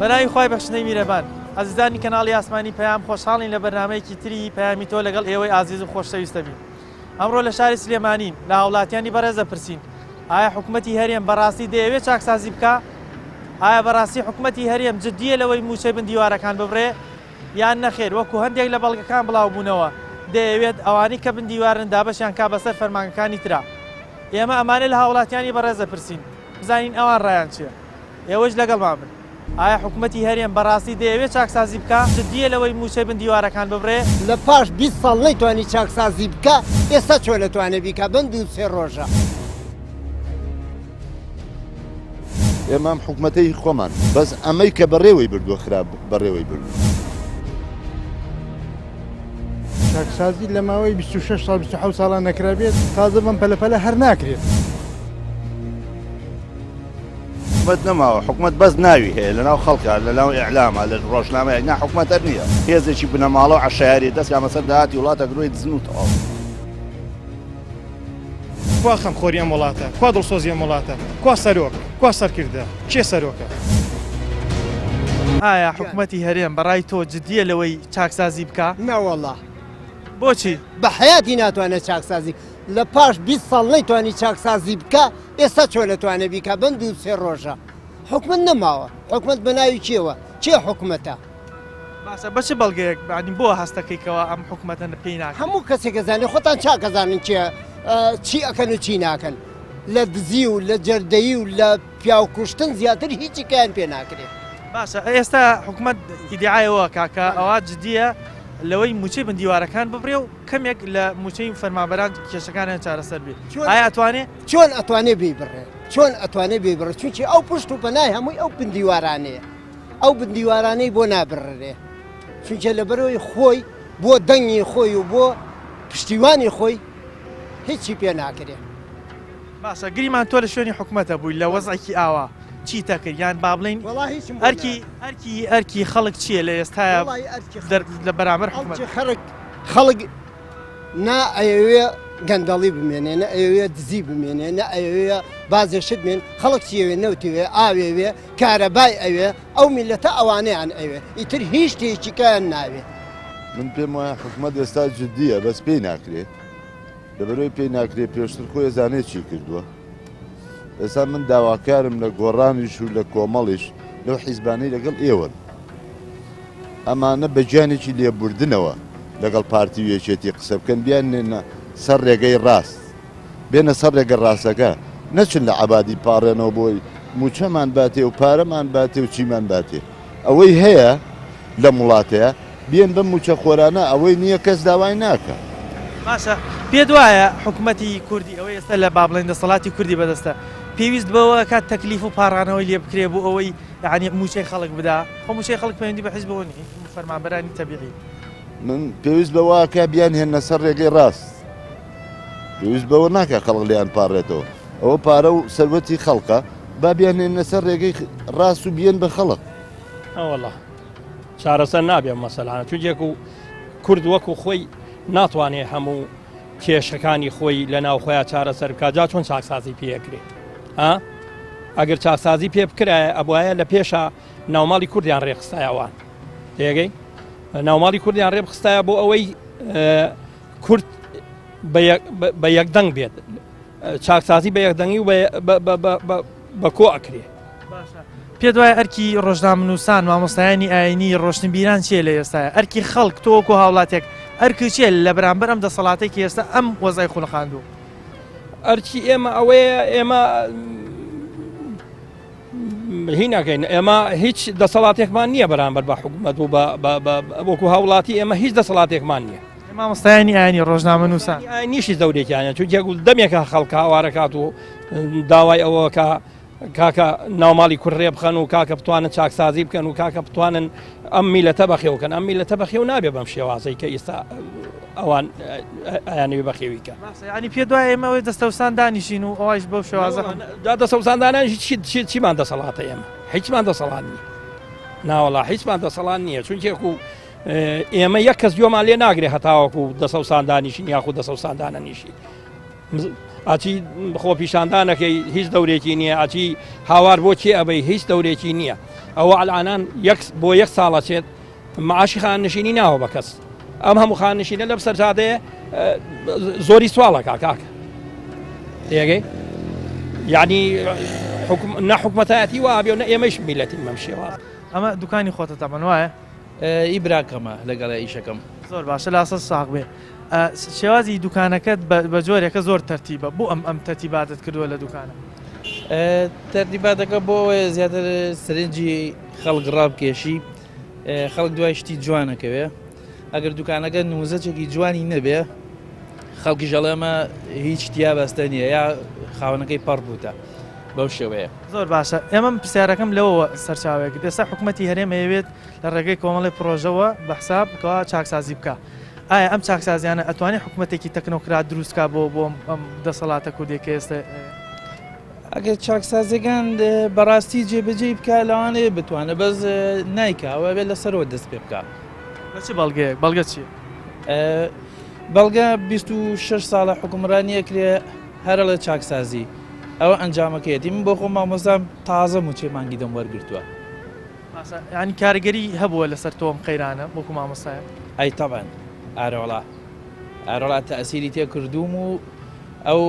بەناوی خۆی بەخشندەی میرەبان ئازیزانی کەناڵی ئاسمانی پەیام خۆشحاڵین لە بەرنامەیەکی تری پەیامی تۆ لەگەڵ ئێوەی ئازیز و خۆشەویستە بین. ئەمڕۆ لە شاری سلێمانین لە هاوڵاتیانی بەڕێزە پرسین ئایا حکوومەتی هەرێم بەڕاستی دەیەوێت چاکسازی بکە؟ ئایا بەڕاستی حکوومەتی هەرێم جددیە لەوەی موچەی بندیوارەکان ببڕێ یان نەخێر وەکو هەندێک لە بەڵگەکان بڵاو بوونەوە دەیەوێت ئەوانەی کە بندیوارن دابەشیان کا بەسەر فەرمانەکانی ترا. ئێمە ئەمانە لە هاوڵاتیانی بەڕێزە پرسین بزانین ئەوان ڕایان چییە. ئێوەش لەگەڵمان بن. ئایا حکوومەتی هەرێم بەڕاستی دەیەوێت چاکسازی بکە جددیە لەوەی موچەی بندیوارەکان ببڕێ؟ لە پاش 20 ساڵ نەیتوانی چاکسازی بکە ئێستا چۆن لەتوانێت بیکە بند و 3 ڕۆژە. ئێمە حکوومەتەی خۆمان بەس ئەمەی کە بەڕێوەی بردووە خراپ بەڕێوەی بردو. چاکسازی لە ماوەی 26 ساڵ 27 ساڵان نەکرابێت تازە بەم پەلەپەلە هەر ناکرێت. حکوومەت نەماوە حکوومەت بەس ناوی هەیە لەناو خەڵکە لەناو ئیعلامە لە ڕۆژنامەیە نا حکوومەتە نییە هێزێکی بنەماڵە و عەشایری دەستیان بەسەر داهاتی وڵاتە گرۆی دزن و تەواو. کوا خەمخۆری ئەم وڵاتە، کوا دڵسۆزی ئەم وڵاتە، کوا سەرۆک، کوا سەرکردە، کێ سەرۆکە؟ ئایا حکوومەتی هەرێم بەڕای تۆ جددیە لەوەی چاکسازی بکە؟ نەوەڵڵا بۆچی؟ بە حەیاتی ناتوانێت چاکسازی لە پاش 20 ساڵ نەیتوانی چاکسازی بکە ئێستا چۆن لەتوانێت بیکە بند و 3 ڕۆژە. حکومەت نەماوە حکومەت بەناوی کێوە چێ حکومەتە؟ باشە بەچ بەڵگەیەک بانی بۆ هەستەکەیکەوە ئەم حکوومەتە پێی ناکە؟ هەموو کەسێک گەزانێ خۆتان چاکەزانن چی ئەکەن و چی ناکەن لە دزی و لە جەردەیی و لە پیاوکوشتن زیاتر هیچی کەیان پێ ناکرێت. باشە ئێستا حکوومەت ئیدعایەوە کاکە ئەوە جددیە لەوەی موچەی بندیوارەکان ببڕێ و کەمێک لە موچەی فەرمانبەران کێشەکانیان چارەسەر بێت. ئایا ئەتوانێت؟ چۆن ئەتوانێ بیبڕێ؟ چۆن ئەتوانێ بیبڕێ؟ چونکی ئەو پشت و پەنای هەمووی ئەو بندیوارانەیە ئەو بندیوارانەی بۆ نابڕێ چونکە لەبەرەوەی خۆی بۆ دەنگی خۆی و بۆ پشتیوانی خۆی هیچی پێ ناکرێت. باشە گریمان تۆ لە شوێنی حکوومەتە بووی لە وەزعێکی ئاوا چی تەکرد یان با بڵین ئەرکی خەڵک چییە لە ئێستاە لە بەرامبەر حکوومەت؟ خەڵک نا ئەوێ گەندەڵی بمێنێ نە ئەوێ دزی بمێنێ نە ئەوێ بازێشت بێن خەڵک چیەوێ نەوتوێ ئاوێوێ کارەبای ئەوێ ئەو میلەتە ئەوانەیان ئەوێ ئیتر هیچ شتێکیکەیان ناوێ. من پێم وایە حکوومەت ئێستا جددیە بەس پێی ناکرێت لەبەرەوەی پێی ناکرێت پێشتر خۆی زانێت چی کردووە. ئێستا من داواکارم لە گۆڕانیش و لە کۆمەڵیش لەو حیزبانەی لەگەڵ ئێوەن ئەمانە بەجانێکی لێبوردنەوە لەگەڵ پارتی وێچێتی قسە بکەن بیانێنە سەر ڕێگەی ڕاست بێنە سەر ڕێگە ڕاستەکە نەچن لە عەبادی پاڕێنەوە بۆی موچەمان باتێ و پارەمان باتێ و چیمان باتێ ئەوەی هەیە لە وڵاتەیە بێن بە موچە خۆرانە ئەوەی نییە کەس داوای ناکە. باشە پێت وایە حکوومەتی کوردی ئەوەی ئێستا لە بابڵین دەسەڵاتی کوردی بەدەستە پێویست بەوە کات تەکلیف و پاڕانەوەی لێ بکرێ بۆ ئەوەی یعنی موچەی خەڵک بدا خۆ موچەی خەڵک پەیوەندی بە حیزبەوە نی فەرمانبەرانی تەبیعی. من پێویست بەوە کە بیان هێنە سەر ڕێگەی ڕاست پێویست بەوە ناکە خەڵک لیان پاڕێتەوە ئەوە پارە و سەروەتی خەڵکە با بیان هێنە سەر ڕێگەی ڕاست و بیان بە خەڵک. ئەوەڵە چارەسەر نابێ مەسەلانە چونجێک و کورد وەکو خۆی ناتوانێت هەموو کێشەکانی خۆی لە ناو خۆیان چارەسەر بکات جا چۆن چاکسازی پێکرێت ئەگەر چاکسازی پێ بکرایە ئەبوایە لە پێشە ناوماڵی کوردیان ڕێخستایەوان تێگەی ناوماڵی کوردیان ڕێبخستایە بۆ ئەوەی کورد بە یەکدەنگ بێت چاکسازی بە یەکدەنگی و بە کۆ ئەکرێ. پێ دوای ئەرکی ڕۆژنامەنووسان مامۆستایانی ئاینی ڕۆشنبیران چیە لە ئێستاە ئەرکی خەڵک تۆکو هاوڵاتێک ئەرکی چیە لە بەرامبەر ئەم دەسەڵاتێکی ئێستا ئەم وەزای خولەخاندوو؟ ئەرکی ئێمە ئەوەیە ئێمە هی ناکەین ئێمە هیچ دەسەڵاتێکمان نییە بەرامبەر بە حکوومەت و وەکو هاوڵاتی ئێمە هیچ دەسەڵاتێکمان نییە. مامۆستایانی ئاینی ڕۆژنامەنووسان نیشی زەورێکیانە چونکە دەمێکە خەڵک هاوارەکات و داوای ئەوە کە کاکە ناوماڵی کوڕ ڕێ بخەن و کاکە بتوانن چاکسازی بکەن و کاکە بتوانن ئەم میلەتە بەخێوکەن ئەم میلەتە بەخێو نابێ بەم شێوازەی کە ئێستا ئەوان ئایانەوێ بەخێویکە. ینی پێ دوای ئێمەوەی دەستەوسان دانیشین و ئەوش بەو شێوازە دەسەوساندانانی چیمان دەسەڵاتە ئێمە هیچمان دەسەڵات نییە ناوەڵا هیچمان دەسەڵات نییە چونکێک و ئێمە یەک کەس گوێمان لێ ناگرێ هەتاوەکو دەسەوساندانیشین یاخود دەسەوساندانەنیشی ئاچی خۆ پیشاندانەکەی هیچ دەورێکی نییە ئاچی هاوار بۆ چێ ئەبەی هیچ دەورێکی نییە ئەوە ئەلانان بۆ یەک ساڵەچێت معاشی خاننشینی ناوە بە کەس ئەم هەموو خاننشینە لەم سەرجادەیە زۆری سواڵە کاکە دێگەی یعنی نەحکومەتایەتی وابێ و نە ئێمەش میلەتی مەمشێوە ئەمە دوکانی خۆتە تەمەەن وایە ئیبراکەمە لەگەڵ ئیشەکەم زۆر باشە لاسە ساغ بێ شێوازی دوکانەکەت بە جۆرێکە زۆر تەرتیبە بۆ ئەم تەرتیباتت کردووە لە دوکانە تەرتیباتەکە بۆ زیاتر سرنجی خەڵک ڕابکێشی خەڵک دوای شتی جوانەکەوێ ئەگەر دوکانەکە نوزەچێکی جوانی نەبێ خەڵکی ژەڵێمە هیچ تیا بەستە نییە یا خاونەکەی پەڕ بووتە بەو شێوەیە زۆر باشە ئێمە پرسیارەکەم لەوە سەرچاوێک دەستا حکوومەتتی هەرێمەوێت لە ڕێگەی کۆمەڵی پرۆژەوە بە حسابکەوە چاکسازی بکە ئایا ئەم چاکسازیانە ئەتوانێت حکوومەتێکی تەکنۆکرات دروستکە بۆ ئەم دەسەڵاتە کوردێکە ئێستا ئەگەر چاکسازیەکان بەڕاستی جێبەجێ بکە لەوانەیە بتوانە بەس نیکاوە بێت لەسەرەوە دەست پێ بکە بەچی بەڵگەیەک بەڵگە چی بەڵگە 26 ساڵە حکومڕانیە کرێ هەرە لە چاکسازی ئەوە ئەنجامەکەیەتی من بۆ خۆ مامۆزام تازە موچێ مانگی دەم وەرگرتووە ینی کاریگەری هەبووە لەسەر تۆم قەیرانە بۆکو مامۆستایە ئەی تەبەن ئارۆڵا تەئسیری تێ کردووم و ئەو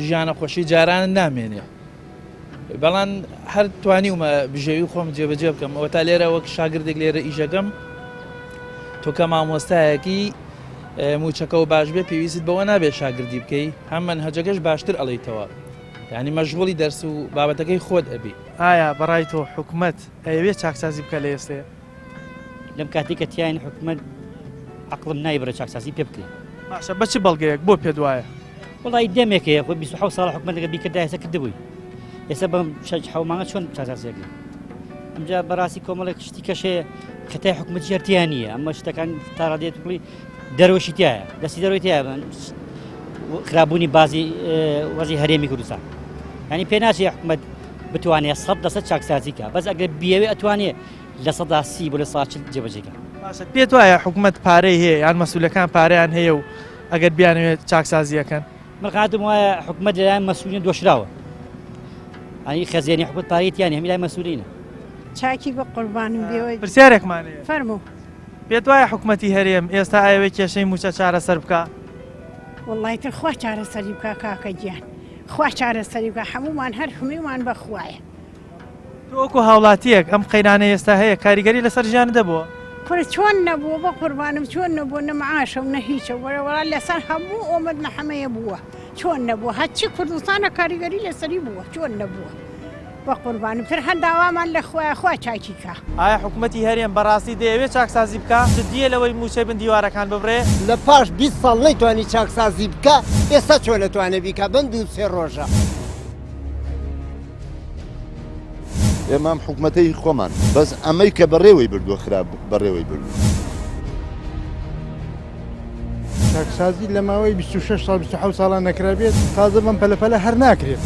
ژیانە خۆشی جاران نامێنێ بەڵام هەر توانیومە بژێوی خۆم جێبەجێ بکەم ئەوە تا لێرە وەک شاگردێک لێرە ئیشەکەم تۆکە مامۆستایەکی موچەکە و باش بێ پێویست بەوە نابێت شاگردی بکەی هەم منهەجەکەش باشتر ئەڵیتەوە یعنی مەشغوڵی دەرس و بابەتەکەی خۆت ئەبی ئایا بەڕای تۆ حکوومەت ئەوێت چاکسازی بکە لە ئێستەیە لەم کاتێککە تیان حکوومەت عقلم نایبرە چاکسازی پێ بکرێت باشە بەچی بەڵگەیەک بۆ پێ دوایە وڵی دەمێکەیە خۆ 26 ساڵ حکوومەتەکە بیکردا ئێستا کردبووی ئێستا بەم حومانگە چۆن چاکسازیەکە ئەمجا بەڕاستی کۆمەڵێک شتی کەشەیە کەتای حکوومەتی ژەرتیان نییە ئەمە شتەکان تا ڕادێت بڵی دەرەوەشی تایە دەستی دەروی تایە خراببوونی بازی وەزی هەرێمی کوردستان ینی پێ ناچێت حکوومەت بتوانێت 100% چاکسازیکە بەس ئەگەر بیاوێ ئەتوانێت لە 130 بۆ لە ساچل جێبەجێکە باشە پێت وایە حکوومەت پارەی هەیە یان مەسئولەکان پارەیان هەیە و ئەگەر بیانەوێت چاکسازیەکەن مەقاتم وایە حکوومەت لەلایەن مەسئولین دۆشراوە ئەنی خەزیێنی حکوومەت پارێتیانی هەمی لای مەسئولینە چاکی بە قوربانم بێەوەی پرسیارێکمانەیە فەرموو پێت وایە حکوومەتتی هەرێم ئێستا ئاوێ کێشەی موچە چارەسەر بکە وڵی تر خوا چارەسەری بکە کاکە گیان خوا چارەسەری بکە هەمومان هەر هەموومان بەخوایە تۆکو هاوڵاتیەک ئەم قەیرانە ئێستا هەیە کاریگەری لەسەر ژیان دەبووە پر چۆن نەبووە بە قوربانم چۆن نەبووە نەمەعاشە و نەهیچە وەرەوەڵا لەسەر هەموو ئۆمەد نەحەمەیە بووە چۆن نەبووە هەچی کوردستانە کاریگەری لەسەری بووە چۆن نەبووە بە قوربانم تر هەنداوامان لە خوا چاکیکە ئایا حکوومەتتی هەرێم بەڕاستی دەیەوێت چاکسازی بکە جدیە لەوەی موچەی بن دیوارەکان ببڕێ لە پاش 20 ساڵ نەیتوانی چاکسازی بکە ئێستا چۆن نەتوانێت بیکە بەند و سێ ڕۆژە ئێمام حکوومەتەی خۆمان بەس ئەمەی کە بەڕێوەی بردووە خراپ بەڕێوەی بردو چاکسازی لە ماوەی 26 ساڵ 27 ساڵان نەکرابێت تازە بەم پەلەپەلە هەر ناکرێت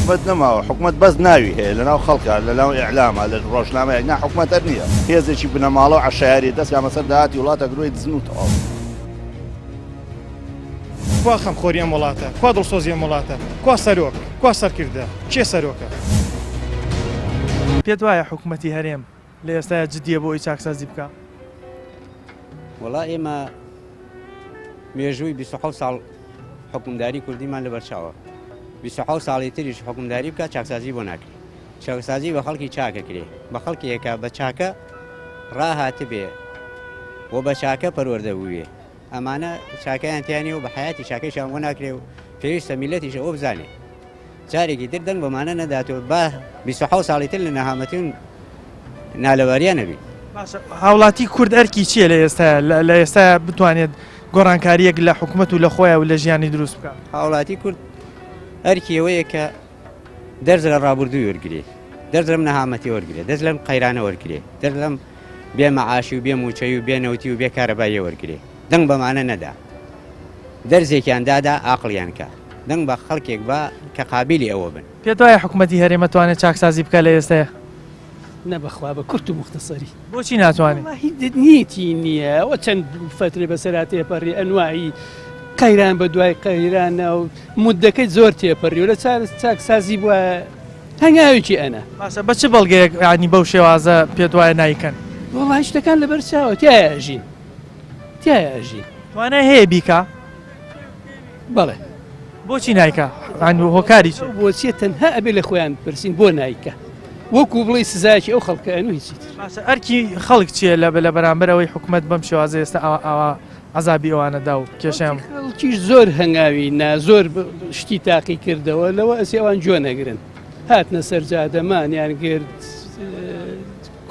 حکومەت نەماوە حکومەت بەس ناوی هەیە لەناو خەڵکە لەناو ئیعلامە لە ڕۆژنامەیەک نا حکومەتەر نییە هێزێکی بنەماڵە و عەشایری دەستیان بەسەر داهاتی وڵاتە گرۆی دزن و تەواو کوا خەمخۆری ئەم وڵاتە کوا دڵسۆزی ئەم وڵاتە کوا سەرۆک کوا سەرکردە کێ سەرۆکە پێت وایە حکوومەتتی هەرێم لە ئێستاە جدیە بۆ ئەوی چاکسازی بکە وڵا ئێمە مێژووی 26 ساڵ حکومداری کوردیمان لە بەرچاوە 26 ساڵی تریش حکومداری بکە چاکسازی بۆ ناکرێت چاکسازی بە خەڵکی چاکە کرێ بە خەڵکیەکە بە چاکە ڕاهاتە بێ و بە چاکە پەروەردە بووێ ئەمانە چاکەیانتیانی و بە حیاتی چاکەیشان بۆ ناکرێ و پێویستە میلەتیشە ئەوە بزانێ جارێکی تر دەنگ بەمانە نەداتەوە بە 26 ساڵی تر لە نەهامەتی نالەواریان نەبی هاوڵاتی کورد ئەرکی چییە لە ئێستا لە ئێستا بتوانێت گۆڕانکاریەک لە حکوومەت و لە خۆیان و لە ژیانی دروست بکە هاوڵاتی کورد ئەرکیەوەیە کە دەرز لە ڕابردووی وەرگێ دەرز لەم نەهامەتی وەرگێ دەست لەم قەیرانە وەرگێ دەست لەم بێ مەعاشی و بێ موچەی و بێ نەوتی و بێ کارەباییە وەرگێ دەنگ بەمانە نەدا دەرزێکیان دادا ئاقلیان کە دەنگ بە خەڵکێک بە کە قابلی ئەوە بن پێت وایە حکوومەتتی هەرێمە توانێت چاکسازی بکە لە ئێستەیە نەبەخوا بە کورت و مختصری بۆچی ناتوانێت نیەتی نییە ئەوە چەند فترێ بەسەرا تێپەڕی ئەنواعی قەیران بە دوای قەیرانە و مودەکەی زۆر تێپەڕی و لە چاکسازی بووە هەنگاوێکی ئەنا باشە بە چ بەڵگەیەک ینی بەو شێوازە پێت وایە نایکەن وڵی شتەکان لەبەر چاوە تایەژین تایەژین توانای هەیە بیکە بەڵێ بۆچی نایکە هۆکاری چ بۆچیە تەنها ئەبێ لە خۆیان پرسین بۆ نایکە وەکو بڵی سزایکی ئەو خەڵکەن و هیچی باشە ئەرکی خەڵک چییە لە بەرامبەر ئەوەی حکوومەت بەم شێوازە ئێستا ئەوە عەزابی ئەوانەدا و کێشەم خەڵکیش زۆر هەنگاوی نا زۆر شتی تاقی کردەوە لەوە ئەسی ئەوان جۆ نەگرن هاتنە سەرجادەمانیان گرت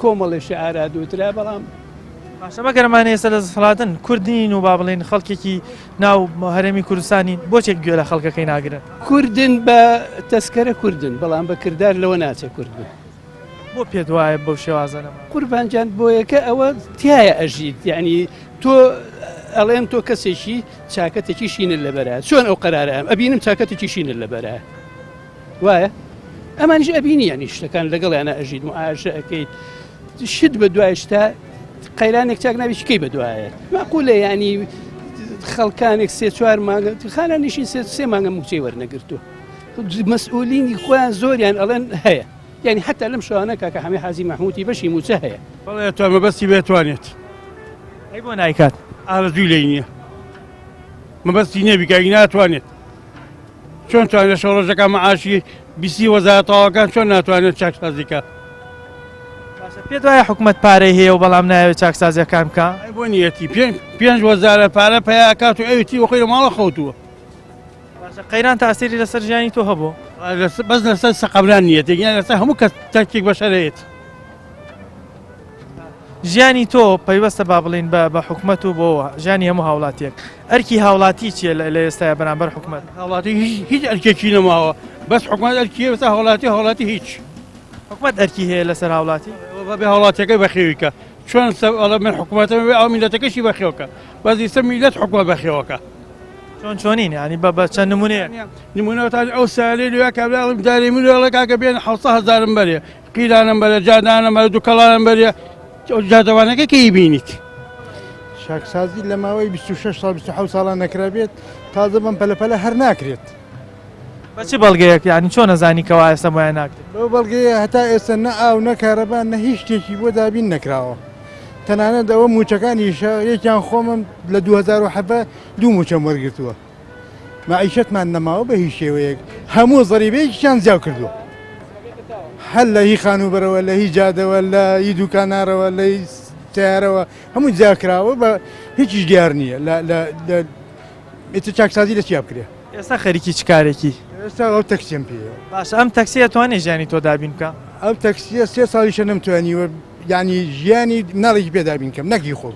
کۆمەڵێکی ئارا دووترا بەڵام باشە بەگەرمانە ئێستا لە دەسەڵاتن کوردین و با بڵێن خەڵکێکی ناو هەرێمی کوردستانی بۆچێک گوێ لە خەڵکەکەی ناگرن کوردن بە تەسکەرە کوردن بەڵام بە کردار لەوە ناچە کوردن بۆ پێت وایە بەو شێوازەنەما قوربانجان بۆ یەکە ئەوە تایە ئەژیت یعنی تۆ ئەڵێن تۆ کەسێکی چاکەتێکی شینە لەبەرە چۆن ئەو قەرارە ئەبینم چاکەتێکی شینە لەبەرە وایە ئەمانش ئەبینی ینی شتەکان لەگەڵ یانە ئەژیت معاشە ئەەکەیت شت بە دوای شتا قەیرانێک چاک ناوی شکەی بە دوایە ماقولە ینی خەڵکانێک سێ چوار مانگە خانانیشی سێ مانگە موچەی وەرنەگرتو مەسئولینی خۆیان زۆریان ئەڵێن هەیە یعنی حتا لەم شوانە کاکە هەمێ حازی مەحموتی بەشی موچە هەیە بەڵێ تو مەبەستی بێتوانێت ئەی بۆ نایکات ئارەزووی لێی نییە مەبەستی نێبیکایی ناتوانێت چۆن توانێت شەڕۆژەکە مەعاشی بیسی وەزارەتەواوەکان چۆن ناتوانێت چاکسازیکە پێت وایە حکوومەت پارەی هەیە و بەڵام ناوێت چاکسازیەکان بکە بۆ نیەتی پێنج وەزارە پارە پێیاکات و ئەوێتی وەخۆی لە ماڵە خەوتووە قەیران تاسیری لەسەر ژیانی تۆ هەبوو بەس لەسەر سەقەبران نیەت یان لەسەر هەموو کەس تەکێک بەشەرەیەت ژیانی تۆ پەیوەستە با بڵین بە حکوومەت و بۆ ژیانی هەموو هاوڵاتیەک ئەرکی هاوڵاتی چیە لە ئێستاە بەرامبەر حکوومەت هاوڵاتی هیچ ئەرکێکی نەماوە بەس حکوومەت ئەرکیە بەسە هاوڵاتی هیچ حکوومەت ئەرکی هەیە لەسەر هاوڵاتی بە هاوڵاتیەکەی بەخێویکە چۆن من حکوومەتەوە ئەو میلەتەکەشی بەخێوکە بەزی سە میلەت حکوومەت بەخێوەکە چۆنین ینی بە چەند نمونەیە نمونەوەتان ئەو سالی لێ کابراڵم داری منوێڵە کاکە بێن 700,000 بەرێ قیلانم بەرە جادانم بەرە دووکەڵانم بەرێ جادەوانەکە کەی بینیت شاکسازی لە ماوەی 26 ساڵ 27 ساڵان نەکرابێت تازە بەم پەلەپەلە هەر ناکرێت بەچی بەڵگەیەک ینی چۆن نەزانی کەوا ئێستا وایە ناکرێت بەو بەڵگەیە هەتا ئێستا نە ئاو نەکارەبان نە هیچ شتێکی بۆ دابین نەکراوە تەنانەت ئەوە موچەکانیشە یەکیان خۆمم لە 2007 دوو موچەم وەرگرتووە مەعیشەتمان نەماوە بە هیچ شێوەیەک هەموو زەریبەیەکیان زیاو کردووە هەل لە هی خانوبەرەوە لە هی جادەوە لە هی دوکانارەوە لە تیارەوە هەموو جیاکراوە بە هیچیش دیار نییە ئێتە چاکسازی لە چیا بکرێ ئێستا خەریکی چ کارێکی ئێستا ئەو تەکسیم پێەوە باش ئەم تەکسیە توانێت ژیانی تۆ دابین بکە ئەو تەکسیە 3 ساڵیشە نەمتوانیوە ینی ژیانی ناڵێکی پێدابین کەم نەکی خۆ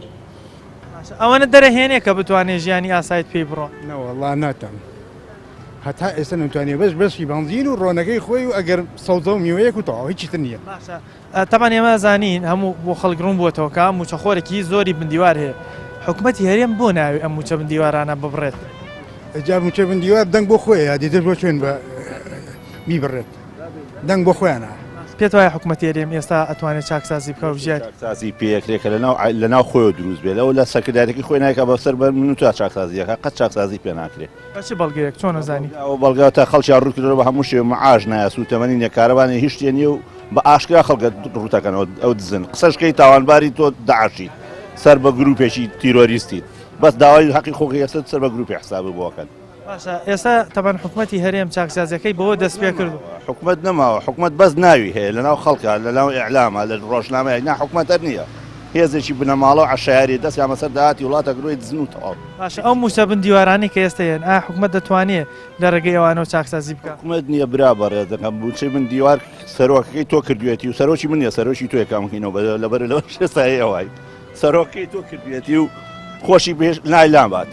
ئەوەنە دەرەهێنێ کە بتوانێت ژیانی ئاسایت پێی بڕۆن نەوەڵا ناتەم هەتا ئێستا نتوانێت بەشی بانزین و ڕۆنەکەی خۆی و ئەگەر سەوزە و میوەیەک و تەواو هیچیتر نییە تەمان ئێمە زانین هەموو بۆ خەڵگرون بووەتەوە کە موچەخۆرێکی زۆری بندیوار هەیە حکوومەتی هەرێم بۆ ناوی ئەم موچە بندیوارانە ببڕێت ئەجار موچە بندیوار دەنگ بۆ خۆی یادیدر بۆ چێن بە بیبڕێت دەنگ بۆ خۆیانە پێت وایە حکوومەتی هەرێم ئێستا ئەتوانێت چاکسازی بکە و ژیان چاکسازی پێکرێکە لەناو خۆی دروست بێت لەو لە سەکردارێکی خۆی نایکە بەسەر بەر من تا چاکسازیەکە قەت چاکسازی پێ ناکرێت بەچی بەڵگەیەک چۆن نەزانی ئەو بەڵگە تا خەڵکیان ڕووکردەوە بە هەموو شێوە معاش نایە سوتەمەنی نێکارەبانی هیچ شتێ نیە و بە ئاشکرا خەڵکە ڕوتەکەنەوە ئەو دزن قسەشکەی تاوانباری تۆ داعشیت سەر بە گروپێکی تیرۆریستیت بەس داوای حەقی خۆی ئێستا سەر بە گروپی حسابی بۆکەن باشە ئێستا تەبەن حکوومەتی هەرێم چاکسازیەکەی بەوە دەست پێ کردو حکوومەت نەماوە حکوومەت بەس ناوی هەیە لەناو خەڵکە لەناو ئیعلامە لە ڕۆژنامەیە نا حکوومەتەر نییە هێزێکی بنەماڵە و عشایری دەست یا مەسەر داهاتی وڵاتە گرۆی دزن و تەواو باشە ئەو موچە بندیوارانی کە ئێستا هێن ئایا حکوومەت دەتوانێت لە ڕێگەی ئەوانەوە چاکسازی بکە حکوومەت نییە برا بەڕێز دەکەم بچەی من دیوار سەرۆکەکەی تۆ کردوێتی و سەرۆکی من نیە سەرۆکی تۆ یەکامکەینەوە لەبەر لەوە شێسایی ئەوای سەرۆکەی تۆ کردوێتی و خۆشی بێش نایلام بات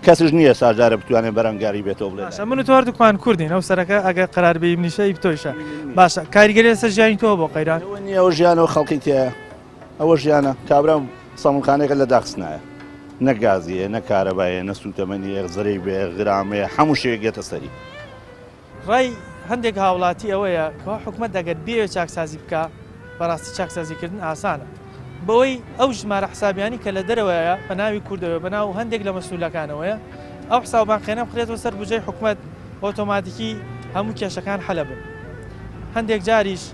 کەسش نییە ساژارە بتوانێت بەرەمگاری بێتەوە بڵێ من و تۆ دوکان کوردین ئەو سەرەکە ئەگەر قەرار بێ منیشەی بتۆیشە باشە کاریگەری لەسەر ژیانی تۆ بۆ قەیران نییە ئەو ژیانەوە خەڵکی تایە ئەوە ژیانە کابرام سەمونخانێکە لە داخستنایە نەگازیە نەکارەبایە نەسوتەمەنیە زەرەی بێ غرامەیە هەموو شێگێتە سەری ڕای هەندێک هاوڵاتی ئەوەیە کەوا حکوومەت دەگەر بێ چاکسازی بکە بەڕاستی چاکسازیکردن ئاسانە بەوەی ئەو ژمارە حسابیانی کە لە دەرەوەیە بە ناوی کوردەوە بە ناو هەندێک لە مەسئولەکانەوەیە ئەو حسابان خێنە بخرێتەوە سەر بجێی حکوومەت ئۆتۆماتیکی هەموو کێشەکان حەلە بن هەندێک جاریش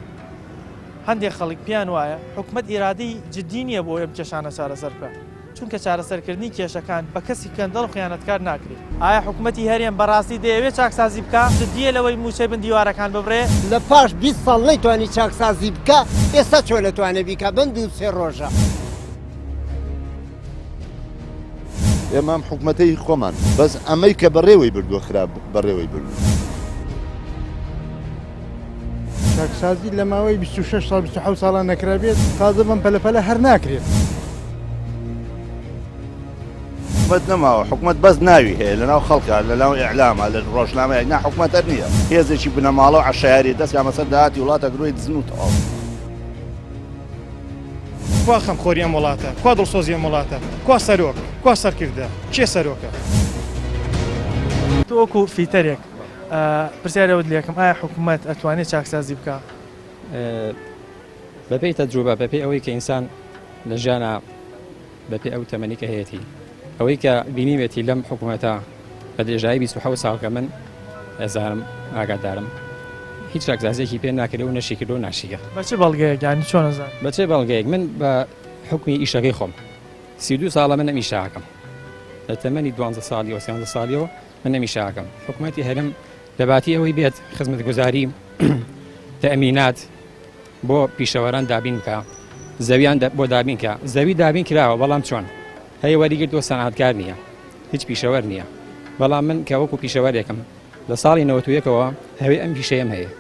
هەندێک خەڵک پیان وایە حکومەت ئیرادەی جددی نییە بۆ ئەم کێشانە چارەسەر بکە چونکە چارەسەرکردنی کێشەکان بە کەسی کەندەڵ و خیانەتکار ناکرێت ئایا حکوومەتی هەرێم بەڕاستی دەیەوێت چاکسازی بکە جددیە لەوەی موچەی بندیوارەکان ببڕێ لە پاش 20 ساڵ نەیتوانی چاکسازی بکە ئێستا چۆن لەتوانێت بیکە بند و 3 ڕۆژە ئێمە ئەم حکوومەتەی خۆمان بەس ئەمەی کە بەڕێوەی بردووە خراپ بەڕێوەی بردو چاکسازی لە ماوەی 26 ساڵ 27 ساڵان نەکرابێت تازە بەم پەلەپەلە هەر ناکرێت حکومت نەماوە حکومت بەس ناوی هەیە لەناو خەڵکە لەناو ئیعلامە لە ڕۆژنامەیە نا حکومەت هەر نییە هێزێکی بنەماڵە و عەشایری دەستیان بەسەر داهاتی وڵاتە گرۆی دزن و تەواو کوا خەمخۆری ئەم وڵاتە کوا دڵسۆزی ئەم وڵاتە کوا سەرۆک کوا سەرکردە کێ سەرۆکە تۆ وەکو فیتەرێک پرسیارەوەت لێکم ئایا حکوومەت ئەتوانێت چاکسازی بکە بەپێی تەجروبە بەپێی ئەوەی کە ئینسان لە ژیانە بەپێی ئەو تەمەنی کە هەیەی ئەوەی کە بینیوێتی لەم حکوومەتە بە درێژایی 27 ساڵکە من ئەزانم ئاگادارم هیچ چاکسازیێکی پێ ناکرێت و نەشی کردو و ناشیگە بەچێ بەڵگەیەک ینی چۆن نەزان بەچێ بەڵگەیەک من بە حکمی ئیشەکەی خۆم 32 ساڵە من ئەمیشاکەم لە تەمەنی 12 ساڵی و 13 ساڵیەوە من ئەمیشاکەم حکوومەتی هەرم لەباتی ئەوەی بێت خزمەتگوزاری تەمینات بۆ پیشەوەران دابین بکە زەویان بۆ دابین کە زەوی دابین کراوە بەڵام چۆن هەیە وەریگرتووە سەنعاتکار نییە هیچ پیشەوەر نییە بەڵام من کە وەکو پیشەوەرێکم لە ساڵی 91ەوە هەوێ ئەم پیشەیەم هەیە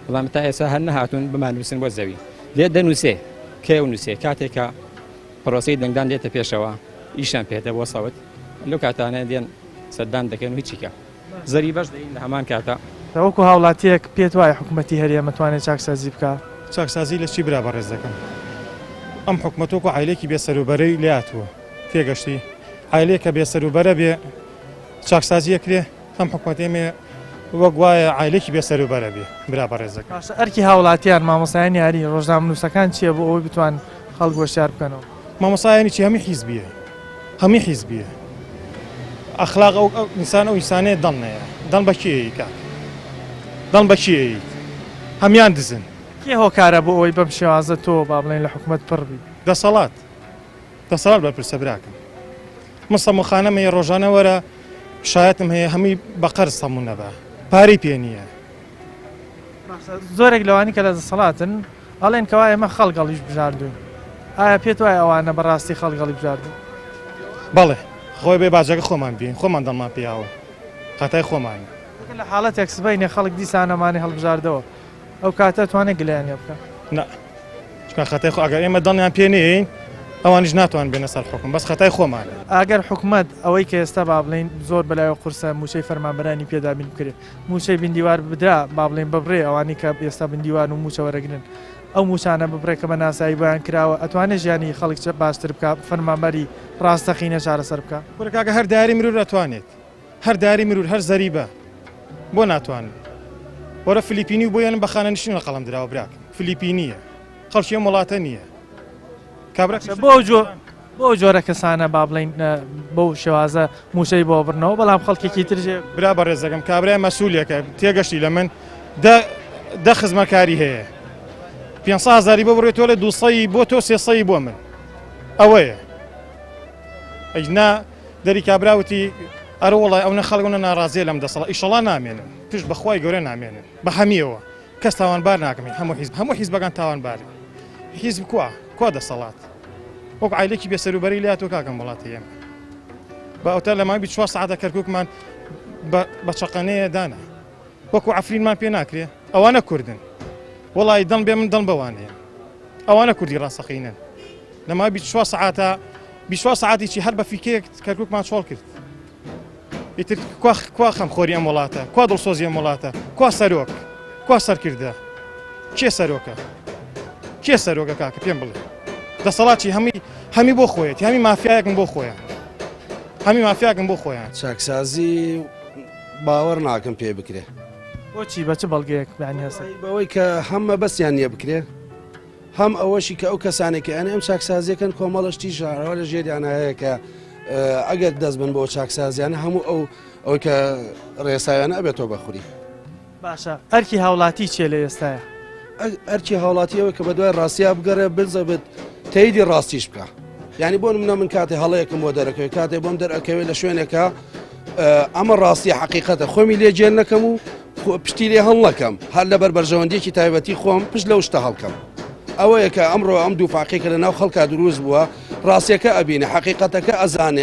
بەڵام تا ئێستا هەر نەهاتوون بمانووسن بۆ زەوی لێت دەنووسێ کێ و نووسێ کاتێکە پرۆسی دەنگدان دێتە پێشەوە ئیشان پێێتە بۆ سەوت لەو کاتانە دێن سەردان دەکەن و هیچیکە زەری بەش دەین لە هەمان کاتە وەکو هاوڵاتیەک پێت وایە حکوومەتی هەرێمە توانێت چاکسازی بکە چاکسازی لە چی برا بەڕێز دەکەم ئەم حکوومەتۆکو عیلێکی بێسەروبەرەی لاتووە تێگەشتی عیلێکە بێسەروبەرە بێ چاکسازیە کرێ ئەم حکوومەتێمێ وەک وایە عیلێکی بێسەروبەرە بێ برا بەڕێز دەکەم ئەرکی هاوڵاتیان مامۆسایانی یاری ڕۆژنامە نووسەکان چییە بۆ ئەوەی بتوان خەڵک هۆشیار بکەنەوە مامۆسایانی چی هەمی حیزبیە هەمی حیزبیە ئەخلاق ئەو ئینسان ئەو ئینسانەیە دڵ نەیە دڵ بە کێیی کاک دڵ بە کێیی هەمیان دزن کێ هۆکارە بۆ ئەوەی بەم شێوازە تۆ با بڵێن لە حکوومەت پڕبی دەسەڵات بەرپرسە براکەم من سەموخانەمەیە ڕۆژانە وەرە شایەتم هەیە هەمی بە قەرز سەموو نەبە پارەی پێ نییە زۆرێک لەوانی کە لە دەسەڵاتن ئەڵێن کەوا ئێمە خەڵگەڵیش بژاردوون ئایا پێت وایە ئەوانە بەڕاستی خەڵگەڵی بژاردوون بەڵێ خۆی بێ باجەکە خۆمان بین خۆمان دڵمان پیاوە قەتای خۆمان لە حاڵەتێک سبەینێ خەڵک دیسانەمانی هەڵبژاردەوە ئەو کاتە توانێت گلیانێ بکە نا چکە خەتای خۆ ئەگەر ئێمە دڵیان پێ نین ئەوانیش ناتوان بێنە سەر حکم بەس خەتای خۆمان ئەگەر حکوومەت ئەوەی کە ئێستا با بڵین زۆر بەلایەوە قورسە موچەی فەرمانبەرانی پێدابین بکرێت موچەی بندیوار بدرا با بڵین ببڕێ ئەوانی کە ئێستا بندیوان و موچە وەرەگرن ئەو موچانە ببڕێ کە بە ناسایی بۆیان کراوە ئەتوانێت ژیانی خەڵک باشتر بکە فەرمانبەری ڕاستەقینە چارەسەر بکە کاکە هەر داری مرور ئەتوانێت هەر داری مرور هەر زەریبە بۆ ناتوانن وەرە فلیپینی و بۆیان بەخانە نشین لە قەڵم دراوە براکە فلیپینیە خەڵکی ئەم وڵاتە نییە بۆ جۆرە کەسانە با بڵین بەو شێوازە موشەی بۆ بڕنەوە بەڵام خەڵکێکی ترژێ برا بەڕێزەکەم کابرای مەسوولێکە تێگەشتی لە من دە خزمەکاری هەیە 500,000 بۆ بڕێتەوە لە 200 بۆ تۆ 300 بۆ من ئەوەیە ئەجنا دەری کابراوتی ئەرە وڵای ئەو نەخەڵگەونە ناڕازیە لەم دەسەڵات ئیشەڵا نامێنن پشت بەخوای گەورە نامێنن بە هەمیەوە کەس تاوانبار ناکەمین هەموو حیزبەکان تاوانبارن حیزب کوا دەسەڵات وەک عیلێکی بێسەروبەری لاتۆ کاکەم وڵاتی ئێمە بە ئەوتە لە ماوەی 24 ساعتە کەرکووکمان بە چەقەنەیە دانا وەکو عەفرینمان پێ ناکرێ ئەوانە کوردن وڵی دڵ بێ من دڵ بەوانەیە ئەوانە کوردی ڕاستەقینن لە ماوەی 24 ساعتە 24 ساعتێکی هەر بە فیکەیەک کەرکووکمان چۆڵ کرد ئیتر کوا خەمخۆری ئەم وڵاتە کوا دڵسۆزی ئەم وڵاتە کوا سەرۆک کوا سەرکردە کێ سەرۆکە کێ سەرۆکە کاکە پێم بڵێ دەسەڵاتی هەمی بۆ خۆیەت هەمی مافیایەکم بۆ خۆیان هەمی مافیاکم بۆ خۆیان چاکسازی باوەڕ ناکەم پێ بکرێ بۆچی بە چ بەڵگەیەک بیانی هەست بەوەی کە هەممە بەستیان نییە بکرێ هەم ئەوەشی کە ئەو کەسانێکی ئەنە ئەم چاکسازیەکەن کۆمەڵشتی ژارەوە لە ژێریان هەیە کە ئەگەر دەست بن بۆ چاکسازیانە هەموو ئەو کە ڕێسایانە ئەبێتەوە بەخوری باشە ئەرکی هاوڵاتی چێ لە ئێستاە ئەرچی هاوڵاتیەوە کە بە دوای ڕاستیا بگەڕێ بزەبێت تەیدی ڕاستیش بکە یعنی بۆ منە من کاتێ هەڵەیەکم بۆ دەرەکەوێت کاتێ بۆم دەرەکەوێت لە شوێنێکە ئەمە ڕاستی حقیقەتە خۆمی لێ جێر نەکەم و پشتی لێ هەڵ نەکەم هەر لەبەر بەرژەوەندێکی تایبەتی خۆم پشت لەو شتە هەڵکەم ئەوەیە کە ئەمڕۆ ئەم دوو فاقیکە لە ناو خەڵکا دروست بووە ڕاستیەکە ئەبینە حقیقەتەکە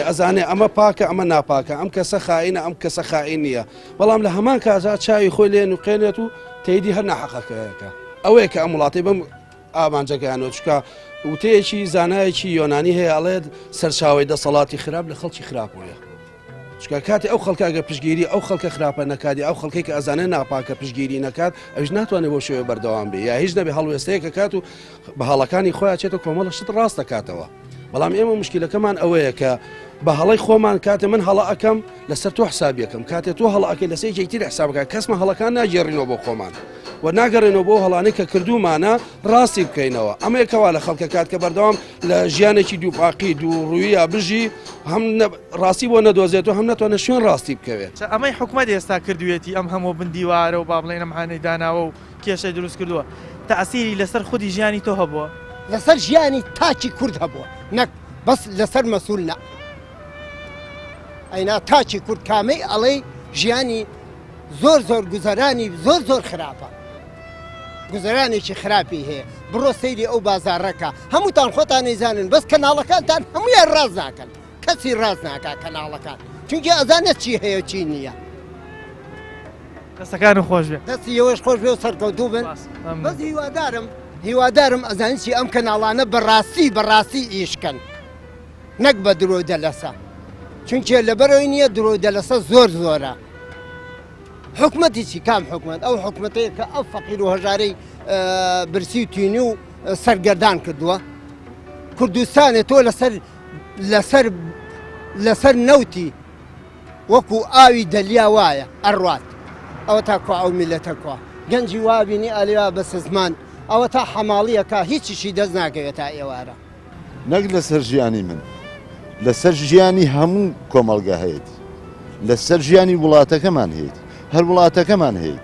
ئەزانێ ئەمە پاکە ئەمە ناپاکە ئەم کەسە خائینە ئەم کەسە خائین نییە بەڵام لە هەمان کاجا چاوی خۆی لێ نوقێنێت و تێیدی هەر ناحەقەکەیەکە ئەوەیە کە ئەم وڵاتی بم ئامانجەکەیانەوە چکە وتەیەکی زانایەکی یۆنانی هەیە ئەڵێت سەرچاوی دەسەڵاتی خراپ لە خەڵکی خراپۆیە چکە کاتی ئەو خەڵکاگە پشگیری ئەو خەڵکە خراپە نەکاتی ئەو خەڵکی کە ئەزانێ ناپاکە پشگیری نەکات ئەوش ناتوانێت بۆ شوێ بەردەوام بێ یا هیچ نەبێ هەڵوێستەیەکە کات و بە هەڵەکانی خۆیان چێتە کۆمەڵە شت ڕاست دەکاتەوە بەڵام ئێمە مشکلەکەمان ئەوەیە کە بە هەڵی خۆمان کاتێ من هەڵە ئەەکەم لەسەر تۆ حسابیەکەم کاتێ تۆ هەڵەکەی لەسەر یەکتر حسابەکە کەسمە هەڵەکان ناگێڕینەوە بۆ خۆمان و ناگەڕێنەوە بۆ هەڵانەی کە کردومانە ڕاستی بکەینەوە ئەمەیەکەوا لە خەڵکە کات کە بەردەوام لە ژیانێکی دووپاقی دوو ڕوویە بژی هەم ڕاستی بۆ نەدۆزێت و هەم ناتوانە شوێن ڕاستی بکەوێت ئەمەی حکومەت ئێستا کردوێتی ئەم هەموو بندیوارە و با بڵێن ئەمانەی داناوە و کێشەی دروست کردووە تەئسیری لەسەر خودی ژیانی تۆ هەبووە لەسەر ژیانی تاچی کورد هەبووە نەک بەس لەسەر مەسوول نە ئەینا تاچی کورد کامەی ئەڵێ ژیانی زۆر گوزەرانی زۆر خراپە گوزەرانێکی خراپی هەیە بڕۆ سەیری ئەو بازارڕەکە هەمووتان خۆتان نەیزانن بەس کەناڵەکانتان هەمویان ڕاز ناکەن کەسی ڕاز ناکات کەناڵەکان چونکە ئەزانێت چی هەیە چی نییە دەستەکانم خۆش بێ دەستی ئەوەش خۆش بێ و سەرکەوتوو بن بەس هیوادارم ئەزانسی ئەم کەناڵانە بەڕاستی ئیشکەن نەک بە درۆ دەلەسە چونکە لەبەرەوەی نییە درۆ دەلەسە زۆرە حکومەتیی کام حکومەت ئەو حکومەتەیە کە ئەو فەقیر و هەژارەی برسی و تینی و سەرگەردان کردووە کوردستانێت تۆ لەسەر نەوتی وەکو ئاوی دەلیا وایە ئەڕوات ئەوە تا کو ئەو میلەتە کوا گەنجی وابینی ئەلیا بەسە زمان ئەوە تا حەماڵیەکە هیچیشی دەست ناکەوێت تا ئێوارە نەک لەسەر ژیانی من لەسەر ژیانی هەموو کۆمەڵگە هەیەی لەسەر ژیانی وڵاتەکەمان هەیەی هەر وڵاتەکەمان هەیەی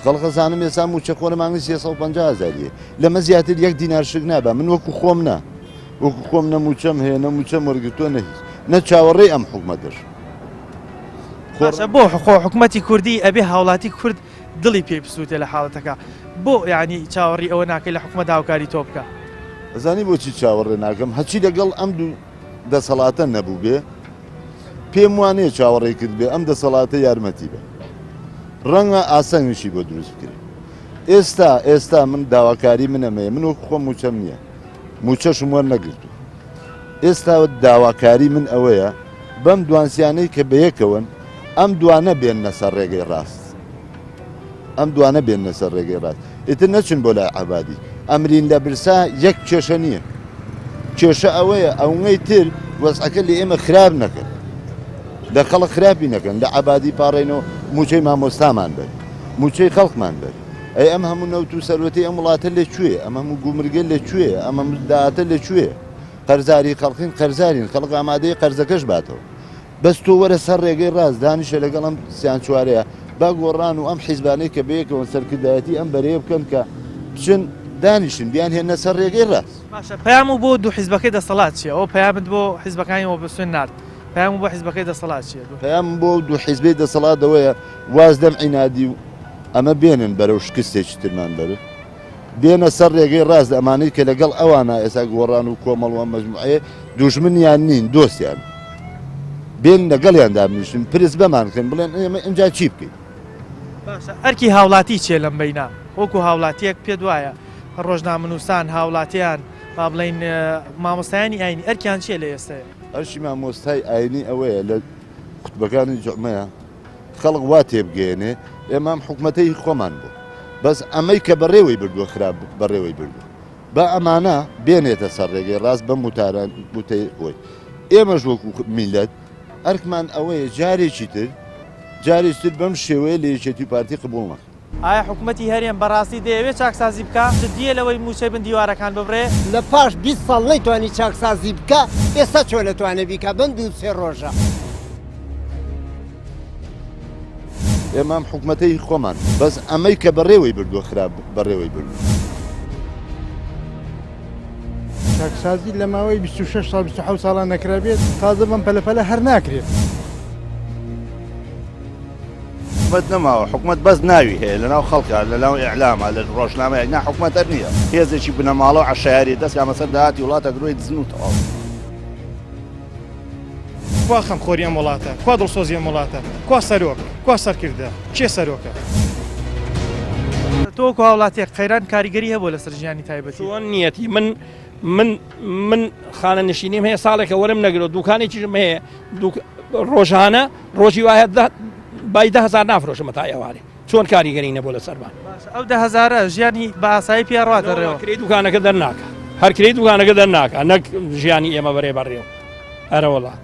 خەڵقەزانم ێستا موچە خۆرە مانگی 350,000 لەمە زیاتر 1 دینار شک نابە من وەکو خۆم نا وەکو خۆم نەموچەم هەیە نەموچەم وەرگتۆ نەهیچ نە چاوەڕێی ئەم حکومەتر بۆ حکومەتی کوردی ئەبێ هاوڵاتی کورد دڵی پێی بسووتێ لە حاڵەتەکە بۆ یعنی چاوەڕی ئەوە ناکەی لە حکومەت هاوکاری تۆ بکە ئەزانی بۆچی چاوەڕێ ناکەم هەچی لەگەڵ ئەم دوو دەسەڵاتە نەبوو بێ پێم وانەیە چاوەڕێ کرد بێ ئەم دەسەڵاتە یارمەتی بێ ڕەنگە ئاسەنگشی بۆ دروست کرد ئێستا من داواکاری منەمەیە من وەکو خۆم موچەم نییە موچەشم وەرنەگرتو ئێستا داواکاری من ئەوەیە بەم دوانسیانەی کە بەیەکەوەن ئەم دوانە بێننە سەر ڕێگەی ڕاست ئیتر نەچن بۆ لای عەبادی ئەمرین لە برسا یەک کێشە نییە کێشە ئەوەیە ئەوەی تر وەزعەکە لە ئێمە خراپ نەکەن لە خەڵک خراپی نەکەن لە عەبادی پاڕێنەوە موچەی مامۆستامان بەر موچەی خەڵکمان بەر ئەی ئەم هەموو نەوت و سەرەتی ئەم وڵاتە لەکوێ ئەم هەموو گومرگە لەکوێ ئەمە داهاتە لەکوێ قەرزاری خەڵکین قەرزارین خەڵک ئامادەی قەرزەکەش باتەوە بەس تۆ وەرە سەر ڕێگەی ڕاست دانیشە لەگەڵ ئەم سیان چوارەیە با گۆڕان و ئەم حیزبانەی کە بەیەکەوە سەرکردایەتی ئەم بەرەیە بکەن کە بچن دانیشن بیان هێنە سەر ڕێگەی ڕاست باشە پەیام و بۆ دوو حیزبەکەی دەسەڵات چیە ئەو پەیامت بۆ حیزبەکانیەوە بەسوێن نارد پەیام و بۆ حیزبەکەی دەسەڵات چیە پەیام بۆ دوو حیزبەی دەسەڵات ئەوەیە واز دەم عینادی و ئەمە بێنن بەرەو شکستێکی ترمان بەرن بێنە سەر ڕێگەی ڕاست ئەمانەی کە لەگەڵ ئەوانە ئێستا گۆڕان و کۆمەڵوە مەجموعەیە دوژمنیان نین دۆستیان بێن لەگەڵیان دابنیشن پرس بەمانکەن بڵێن ئێمە ئەمجا چی بکەین باشە ئەرکی هاوڵاتی چیە لەم بەینا وەکو هاوڵاتیەک پێت وایە ڕۆژنامەنووسان هاوڵاتیان با بڵێن مامۆستایانی ئاینی ئەرکیان چیە لە ئێستەیە ئەرشی مامۆستای ئاینی ئەوەیە لە قوتبەکانی جوعمەیە خەڵک وا تێبگەێنێ ئێمام حکومەتەی خۆمان بوو بەس ئەمەی کە بەڕێوەی بردووە خراپ بەڕێوەی بردو بە ئەمانە بێنێتە سەر ڕێگەی ڕاست بە موتاران بوتەی خۆی ئێمەش وەکو میلەت ئەرکمان ئەوەیە جارێکی تر بەم شێوەیە لە یەکێتی پارتی قبوڵ نەکە ئایا حکوومەتی هەرێم بەڕاستی دەیەوێت چاکسازی بکە جدیە لەوەی موچەی بن دیوارەکان ببڕێ لە پاش 20 ساڵ نەیتوانی چاکسازی بکە ئێستا چۆن لەتوانێت بیکە بند و 3 ڕۆژە ئێمام حکوومەتەی خۆمان بەس ئەمەی کە بەڕێوەی بردووە خراپ بەڕێوەی بردو چاکسازی لە ماوەی 26 ساڵ 27 ساڵان نەکرابێت تازە بەم پەلەپەلە هەر ناکرێت حکومت نەماوە حکومت بەس ناوی هەیە لەناو خەڵکە لەناو ئیعلامە لە ڕۆژنامەیە نا حکومەتەر نییە هێزێکی بنەماڵە و عەشایری دەست یامەسەر داهاتی وڵاتە گرۆی دزن و تەواو کوا خەمخۆری ئەم وڵاتە کوا دڵسۆزی ئەم وڵاتە کوا سەرۆک کوا سەرکردە چێ سەرۆکە تۆکو هاوڵاتێک قەیران کاریگەری هەبوو لەسەر ژیانی تایبەتی چۆن نیەتی من خانە نشینیم هەیە ساڵێکە وەرم نەگرۆ دوکانێکیشم هەیە ڕۆژانە ڕۆژی وایە بای 10,000 نافرۆشمە تا ئێوارێ چۆن کاریگەری نەبوو لە سەرمان ئەو 10,000 ژیانی بە ئاسایی پیاڕاتەڕێەوە کرێ دوکانەکە دەرناکە هەر کرێ دوکانەکە دەرناکە نەک ژیانی ئێمە بەرێ بەڕێو ئەرەوەڵا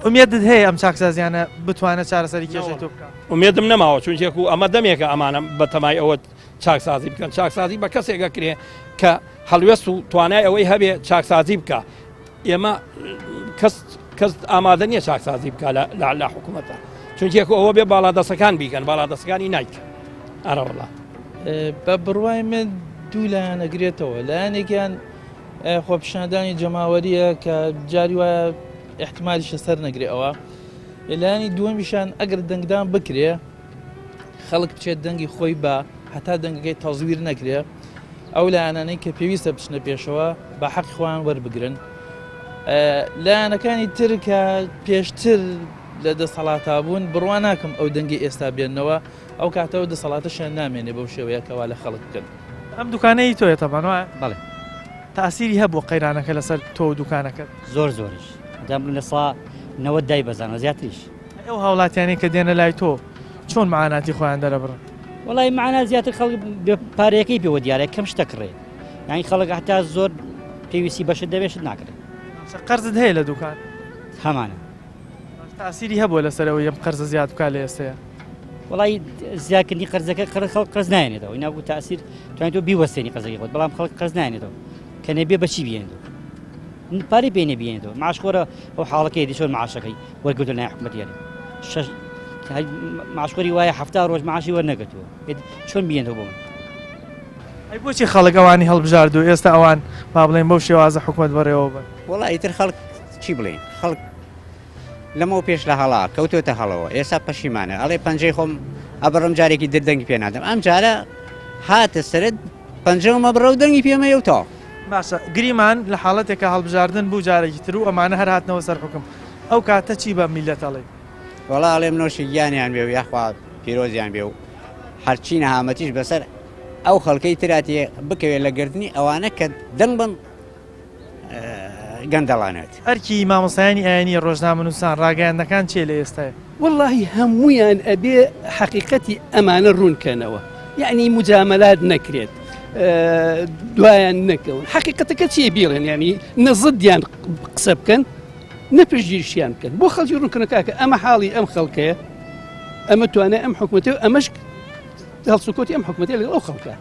ئومێدت هەیە ئەم چاکسازیانە بتوانێت چارەسەری کێشەی تۆ بکات ئومێدم نەماوە چونچێک و ئەمە دەمێکە ئەمانە بە تەمای ئەوە چاکسازی بکەن چاکسازی بە کەسێکە کرێ کە هەڵوێست و توانای ئەوەی هەبێ چاکسازی بکە ئێمە کەس ئامادە نییە چاکسازی بکە لە حکوومەتە چونکێک ئەوە بێ باڵادەسەکان بیکەن باڵادەسەکانی نایکە ئەرەوەڵا بە بڕوای من دوو لایەن ئەگرێتەوە لایەنێکیان خۆپیشاندانی جەماوەریە کە جاری وایە احتمالیشە سەر نەگرێ ئەوە لایەنی دووەمیشان ئەگەر دەنگدان بکرێ خەڵک بچێت دەنگی خۆی بە هەتا دەنگەکەی تەزویر نەکرێ ئەو لایەنانەی کە پێویستە بچنە پێشەوە بە حەقی خۆیان وەربگرن لایەنەکانی تر کە پێشتر لە دەسەڵاتا بوون بڕوا ناکەم ئەو دەنگی ئێستا بێنەوە ئەو کاتەوە دەسەڵاتەشیان نامێنێ بەو شێوەیەکەوا لە خەڵک بکەن ئەم دوکانەی تۆیە تەبان وایە بەڵێ تاسیری هەبوو قەیرانەکە لەسەر تۆ دوکانەکەت زۆریش دەم لە سا 90 دای بەزانە زیاتریش ئەو هاوڵاتیانی کە دێنە لای تۆ چۆن معاناتی خۆیان دەرەبڕن وڵی معنا زیاتر خەڵک پارەیەکەی پێوە دیارە کەم شتە کڕێ یانی خەڵک هەتا زۆر پێویستی بەشت دەبێشت ناکرێت قەرزت هەیە لە دوکان هەمانە تاسیری هەبوو لەسەرەوە یەم قەرزە زیاد بکات لە ئێستەیە وڵی زیادکردنی قەرزەکە خەڵک قەرز نایێنێتەوە نابوو تاسیر توانێت تۆ بیوەستێنی قەرزەکەی خۆت بەڵام خەڵک قەرز نایێنێتەوە کە نەبێ بەچی بێنێتەوە پارەی پێ نەبێنێتەوە معاشخۆرە ئەو حاڵەکەی دی چۆن معاشەکەی وەرگرتو لای حکومەتیانە معاشخۆری وایە 70 ڕۆژ معاشی وەرنەگرتووە چۆن بێنێتەوە بۆ من ئەی بۆچی خەڵک ئەوانی هەڵبژاردو ئێستا ئەوان با بڵێن بەو شێوازە حکومەت بەڕێوە بن وڵی ئیتر خەڵک چی بڵێن خەڵک لەمەوە پێش لە هەڵا کەوتۆتە هەڵەوە ئێستا پەشیمانە ئەڵێ پەنجەی خۆم ئەبڕم جارێکی دەنگی پێ نادەم ئەم جارە هاتە سرت پەنجەمە بڕە و دەنگی پێمەیەوتەوە باشە گریمان لە حاڵەتێکە هەڵبژاردن بوو جارێکی تر و ئەمانە هەر هاتنەوە سەر حکم ئەو کاتە چی بە میلەتەڵێ وەڵا ئەڵێم نۆشی گیانیان بێ و یاخوا پیرۆزیان بێ و هەرچی نەهامەتیش بەسەر ئەو خەڵکەی تراتێ بکەوێت لە گردنی ئەوانە کە دەنگ بن گەندەڵانێت ئەرکی مامۆسایانی ئاینی ڕۆژنامە نووسان ڕاگەیاندەکان چێ لە ئێستاە واللهی هەمویان ئەبێ حقیقەتی ئەمانە ڕوونکەنەوە یعنی مجاملات نەکرێت دوایان نەکەون حقیقەتەکە چیە بیڵێن ینی نەزدیان قسە بکەن نەپشگیرشیان بکەن بۆ خەڵکی ڕوونکردنەکە ئەمە حاڵی ئەم خەڵکەیە ئەمە توانێت ئەم حکوومەتە و ئەمەش هەڵسوکۆتی ئەم حکوومەتە لەگەڵ ئەو خەڵکە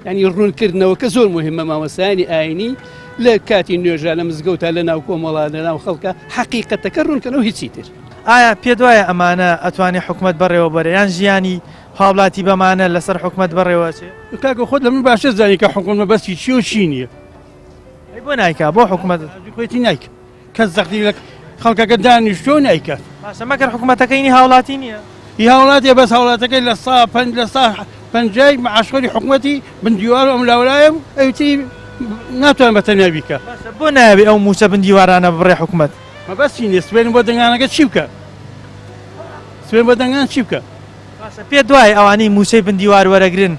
ینی ڕوونکردنەوەکە زۆر مهمە مامۆسایانی ئاینی لە کاتی نوێژە لە مزگەوتە لە ناو کۆمەڵا لە ناو خەڵکە حقیقەتەکە ڕوونکەنەوە هیچی تر ئایا پێ دوایە ئەمانە ئەتوانێت حکومەت بەڕێوە بەرە یان ژیانی هاوڵاتی بەمانە لەسەر حکومەت بەڕێوە چێ کاکە خۆت لە من باشە زانی کە حکومە بەستی چی و چی نییە بۆ نایکا بۆ حکومەت خۆیتی نایکە کەس زەختی لە خەڵکەکە دانیشتۆ نایکە باشە مەکەر حکومەتەکەینی هاوڵاتی نییە هی هاوڵاتێ بەس هاوڵاتەکەی لە سا پەنجای معاشخۆری حکومەتی بندیوار ئەم لاولایەم ئەوتی ناتوان بەتەنیا بیکە بۆ ناوێ ئەو موچە بندیوارانە بڕێ حکومەت مەبەستی نیە سوێن بۆ دەنگانەکە چی بکە سوێن بۆ دەنگان چی بکە پێ دوای ئەوانەی موچەی بندیوار وەرەگرن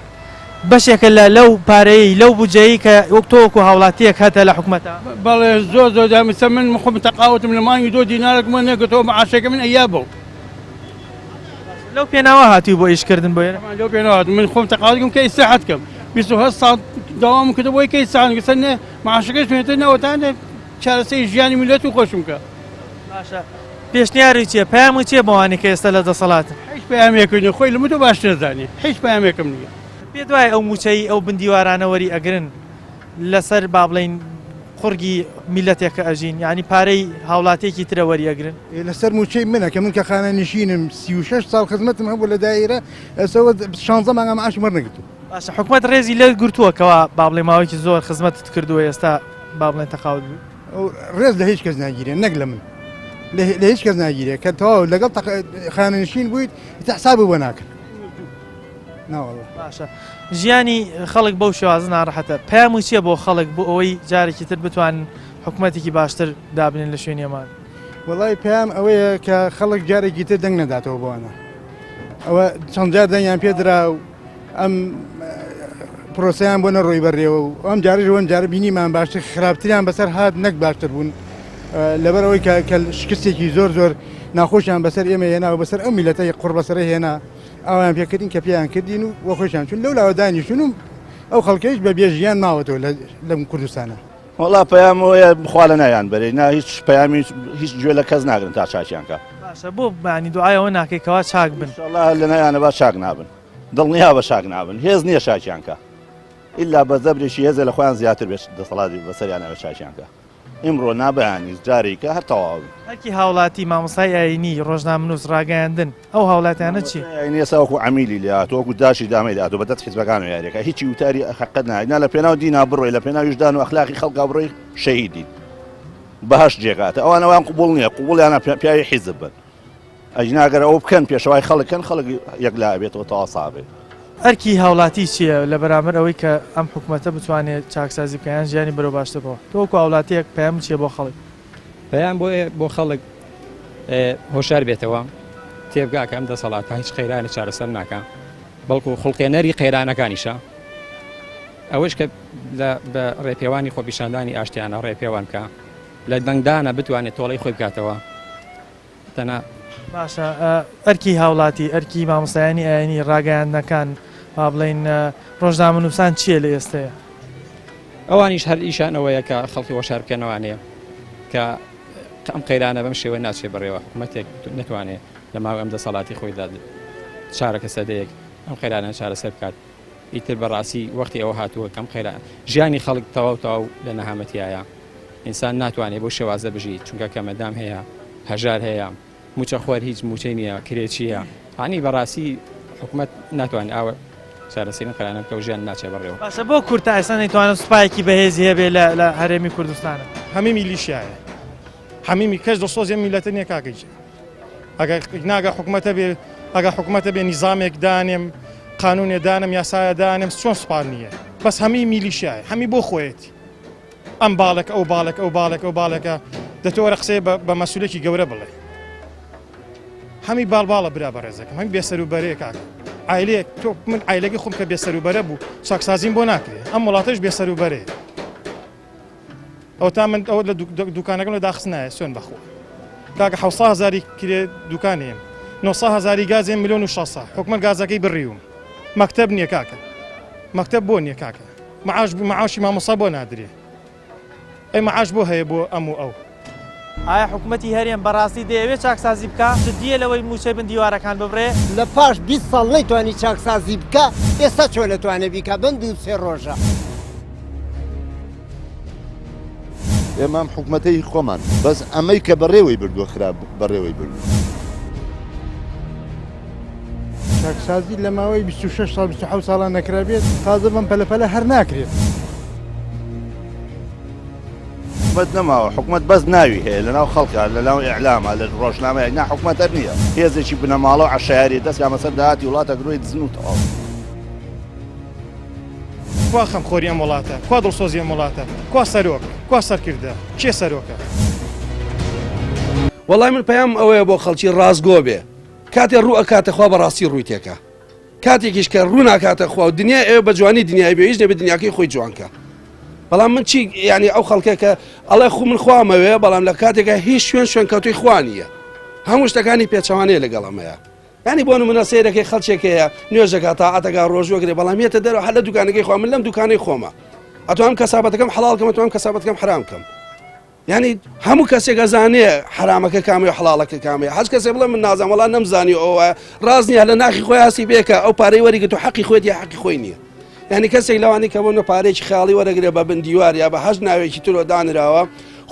بەشێکە لەو پارەیە لەو بجەیە کە وەک تۆکو هاوڵاتیەک هاتە لە حکومەتە بەڵێ زۆر دامسە من خۆم تەقاوتم لە مانگی 2 دینارێک من نەگەتەوە معاشەکە من ئەیا بەو لەو پێناوە هاتی بۆ ئیشکردن بۆ لەو پێناوات من خۆم تەقاوتم کە ئیساحەت کەم 28 ساڵ داوام کردە بۆی کەی ساڵ سەرنێ معاشەکەش توێتە نەوەتانە چارەسەی ژیانی میلەت و خۆشم کە باشە پێشنیاری چیە پەیامی چیە بەوانی کە ئێستا لە دەسەڵاتن هیچ پەیامێکردنی خۆی لە متۆ باش نەزانێ هیچ پەیامێکم نییە پێ دوای ئەو موچەی ئەو بندیوارانە وەری ئەگرن لەسەر با بڵین قورگی میلەتێکە ئەژین ینی پارەی هاوڵاتێکی ترە وەریەگرن لەسەر موچەی منە کە من کە خانە نشینم 36 ساڵ خزمەتم هەبوو لە دایرە ئەسەوە 16 مانگە معاش وەرنەگرتو. باشە حکوومەت ڕێزی لێ گرتووەکەوە با بڵێ ماوەیەکی زۆر خزمەتت کردووە ئێستا با بڵێن تەقاوت بوو. ڕێز لە هیچ کەس ناگیرێ نەک لە من لە هیچ کەس ناگیرێ کە تەواو لەگەڵ خانە نشین بوویت حسابی بۆ ناکرد. باشە ژیانی خەڵک بەو شێوازە ناڕەحەتە پێم و چییە بۆ خەڵک بۆ ئەوەی جارێکی تر بتوانن حکوومەتێکی باشتر دابنێن لە شوێنیەمان وڵی پێم ئەوەیە کە خەڵک جارێکی تر دەنگ نەداتەوە بۆوانە ئەوە چەند جار دەنگیان پێدرا و ئەم پرۆسیان بۆ نەڕۆی بەڕێەوە و ئەم جارژەوەن جارە بینیمان باشتر خراپتریان بەسەر هات نەک باشتر بوون لەبەرەوەی کە شکستێکی زۆر زۆر ناخۆشیان بەسەر ئێمە هێنا و بەسەر ئەم میلەتەی قوڕ بەسەرە هێنا ئەویان پێکردین کە پێیان کردین و وەخۆشیان چون لەو لاوە دانیشتون و ئەو خەڵکەیش بە بێژیان ماوەتەوە لەم کوردستانە. وڵا پەیام وەیە بخوا لە نایان بەرێ نا هیچ پەیامی هیچ گوێ لە کەس ناگرن تا چاکیانکە. باشە بۆ بانی دوعایەوە ناکەیکەوە چاک بن لە نایانە با چاک نابن دڵنیا بە چاک نابن هێز نییە چاکیانکە ئللا بە زەبرێکی هێزە لە خۆیان زیاتر بێت دەسەڵاتی بەسەریانەوە چاکیانکە ئیمڕۆ نابیانی جارێکە هەر تەواو هەرکی هاوڵاتی مامۆستای ئاینی ڕۆژنامەنووس ڕاگەیاندن ئەو هاوڵاتیانە چی؟ ئاینی ئێستا وەکو عەمیلی لێهات وەکو داشی دامەی داهات و بەدەست حیزبەکان و یاریەکە هیچی وتاری حەقەت ناینا لە پێناو دینا بڕۆی لە پێناو وجدان و ئەخلاقی خەڵکا بڕۆی شەهیدین بەهەش جێگاتە ئەوانەوەیان قوبوڵ نییە قوبوڵیانە پیاوی حیزب بن ئەجناگەر ئەو بکەن پێشەوای خەڵکن خەڵک یەکلا بێتەوە تەوا سابێت. ئەرکی هاوڵاتی چییە لە بەرامبەر ئەوەی کە ئەم حکوومەتە بتوانێت چاکسازی بکەیان ژیانی بەرەو باشتر بەوە تۆکو هاوڵاتیەک پێیان چیە بۆ خەڵک پەیام بۆ خەڵک هۆشار بێتەوە تێبگا کە ئەم دەسەڵاتە هیچ قەیرانی چارەسەر ناکە بەڵکو خوڵقێنەری قەیرانەکانیشە ئەوەش کە بە ڕێپێوانی خۆپیشاندانی ئاشتیانە ڕێپێوان کە لە دەنگدانە بتوانێت تۆڵەی خۆی بکاتەوە تەنە باشە ئەرکی هاوڵاتی ئەرکی مامۆستایانی ئاینی ڕاگەیاندنەکان با بڵێن ڕۆژنامەنووسان چییە لە ئێستەیە ئەوانیش هەر ئیشان ئەوەیە کە خەڵکی وەشار بکەنەوانەیە کە ئەم قەیرانە بەم شێوە ناچێت بڕێوە حکوومەتێک نتوانێت لە ماوەی ئەم دەسەڵاتی خۆیدا چارەکە سەدەیەک ئەم قەیرانە چارەسەر بکات ئیتر بەڕاستی وەختی ئەوە هاتووە کەم قەیران ژیانی خەڵک تەواو تەواو لە نەهامەتیایە ئینسان ناتوانێت بۆ شێوازە بژیت چونکە کەمەدام هەیە هەژار هەیە موچە خوار هیچ موچەی نییە کرێچیە هانی بەڕاستی حکوومەت ناتوانێت ئاوە چارەسەری قەیرانە بکە و ژیان ناچێت بڕێوە. باشە بۆ کورد تا ئێستا نەیتوانێت سوپایەکی بەهێزی هەبێ لە هەرێمی کوردستانە هەمی میلیشیایە هەمیمی کەس دەسۆزیە میلەتە نییە کاکەیچ ئەگەر ناگە حکوومەتە بێ ئەگە حکوومەتە بێ نیزامێک دانێم قانونێ دانم یاسایە دانم چۆن سوپار نییە بەس هەمی میلیشیایە هەمی بۆ خۆیەتی ئەم باڵێک ئەو باڵێک ئەو باڵێک ئەو باڵێکە دەتەوەرە قسەی بە مەسوولێکی گەورە بڵێ هەمی باڵباڵە برا بە ڕێزەکەم هەمی بێسەروبەرەیە کاکە عیلەیەک تۆ من عیلەکەی خۆم کە بێسەروبەرە بوو چاکسازیم بۆ ناکرێت ئەم وڵاتەش بێسەروبەرەیە ئەو تا من ئەوە لە دوکانەکەم لە داخستنایە سوێن بەخۆ کاکە 700,000 کرێ دوکانێم 900,000 گازێم 1,600,000 حکومەت گازەکەی بڕیوم مەکتەب نییە کاکە مەکتەب بۆ نییە کاکە معاشی مامۆستا بۆ نادرێ ئەی معاش بۆ هەیە بۆ ئەم و ئەو ئایا حکوومەتی هەرێم بەڕاستی دەیەوێت چاکسازی بکە جدیە لەوەی موچەی بن دیوارەکان ببڕێ لە پاش 20 ساڵ نەیتوانی چاکسازی بکە ئێستا چۆن لەتوانێت بیکە بند و 3 ڕۆژە ئێمام حکوومەتەی خۆمان بەس ئەمەی کە بەڕێوەی بردووە خراپ بەڕێوەی بردو چاکسازی لە ماوەی 26 ساڵ 27 ساڵان نەکرابێت تازە بەم پەلەپەلە هەر ناکرێت حکوومەت نەماوە حکوومەت بەس ناوی هەیە لەناو خەڵکە لەناو ئیعلامە لە ڕۆژنامەیە نا حکوومەتەر نییە هێزێکی بنەماڵە و عەشایری دەستگا مەسەر داهاتی وڵاتە گرۆی دزن و تەواو کوا خەمخۆری ئەم وڵاتە کوا دڵسۆزی ئەم وڵاتە کوا سەرۆک کوا سەرکردە کێ سەرۆکە وەڵای من پەیام ئەوەیە بۆ خەڵکی ڕازگۆ بێ کاتێ ڕوو ئەکاتە خوا بەڕاستی ڕووی تێکە کاتێکیش کە ڕوو ناکاتە خوا و دنیا ئێوە بە جوانی دنیای بێ هیچ نەبێ دنیاکەی خۆی جوانکە بەڵام من چی ینی ئەو خەڵکێکە ئەڵێ خو من خوامەوێ بەڵام لە کاتێکە هیچ شوێن کەوتوی خوانیە هەموو شتەکانی پێچەوانەیە لەگەڵەمەیە ینی بۆ نمونە سەیرەکەی خەڵکێکەیە نوێژەکە تاعاتەکە ڕۆژوەگرێ بەڵامێتە دەرەوە هەر لە دوکانەکەی خوا من لەم دوکانەی خۆمە ئەتوانم کەسابەتەکەم حەڵالکەم ئەتوانم کەسابەتەکەم حرامکەم ینی هەموو کەسێک ئەزانێ حرامەکە کامێ و حەڵالەکە کامێ هەچ کەسێ بڵێ من نازانم وەڵا نەمزانی ئەوە ڕاز نییە لە ناخی خۆی هەسی بێکە ئەو پارەی وەریگرت و حەقی خۆیت یا حەقی خۆی نییە ینی کەسێک لەوانی کە بۆنە پارێکی خاڵی وەرەگرێ بە بندیوار یا بە هەش ناوێکی ترۆ دانراوە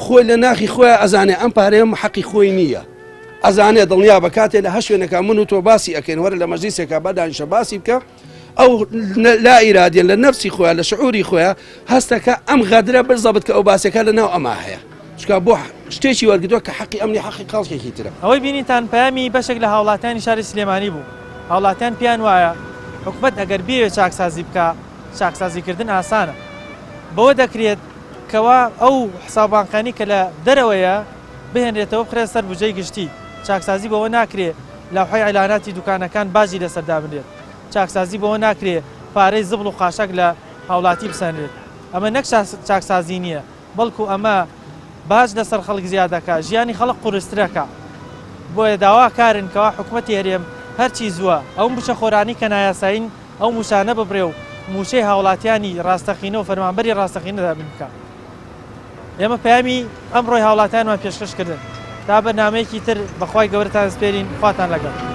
خۆی لە ناخی خۆی ئەزانێ ئەم پارەیە حەقی خۆی نییە ئەزانێ دڵنیا بە کاتێ لە هەش شوێنەکە من و تۆ باسی ئەکەین وەرە لە مەجلیسێکە بەدانیشە باسی بکە ئەو لا ئیرادیان لە نەفسی خۆیان لە شعوری خۆیان هەستەکە ئەم غەدرە بزەبت کە ئەو باسەکە لەناو ئەما هەیە چکە بۆ شتێکی وەرگتووە کە حەقی ئەمنی حەقی خەڵکێکی ترە ئەوەی بینیتان پەیامی بەشێک لە هاوڵاتیانی شاری سلێمانی بوو هاوڵاتیان پیان وایە حکومەت ئەگەر بێوێ چاکسازی بکە چاکسازیکردن ئاسانە بەوە دەکرێت کەوا ئەو حسابانقانی کە لە دەرەوەیە بهێنرێتەوە بخرێت سەر بجێی گشتی چاکسازی بەوە ناکرێت لاوحەی عیلاناتی دوکانەکان باجی لەسەردا بنرێت چاکسازی بەوە ناکرێت پارەی زبڵ و خاشەک لە هاوڵاتی بسەنرێت ئەمە نەک چاکسازی نییە بەڵکو ئەمە باج لەسەر خەڵک زیادەکە ژیانی خەڵک قورسترەکە بۆیە داواکارن کەوا حکوومەتی هەرێم هەرچی زووە ئەو موچە خۆرانی کە نایاساین ئەو موشانە ببڕێ و موشەی هاوڵاتیانی ڕاستەقینە و فەرمانبەری ڕاستەقینەدا بنکە ئێمە پەیامی ئەمڕۆی هاوڵاتیانمان پێشکەشکردن تا بەرنامەیەکی تر بەخوای گەورەتان سپێرین خواتان لەگەڵ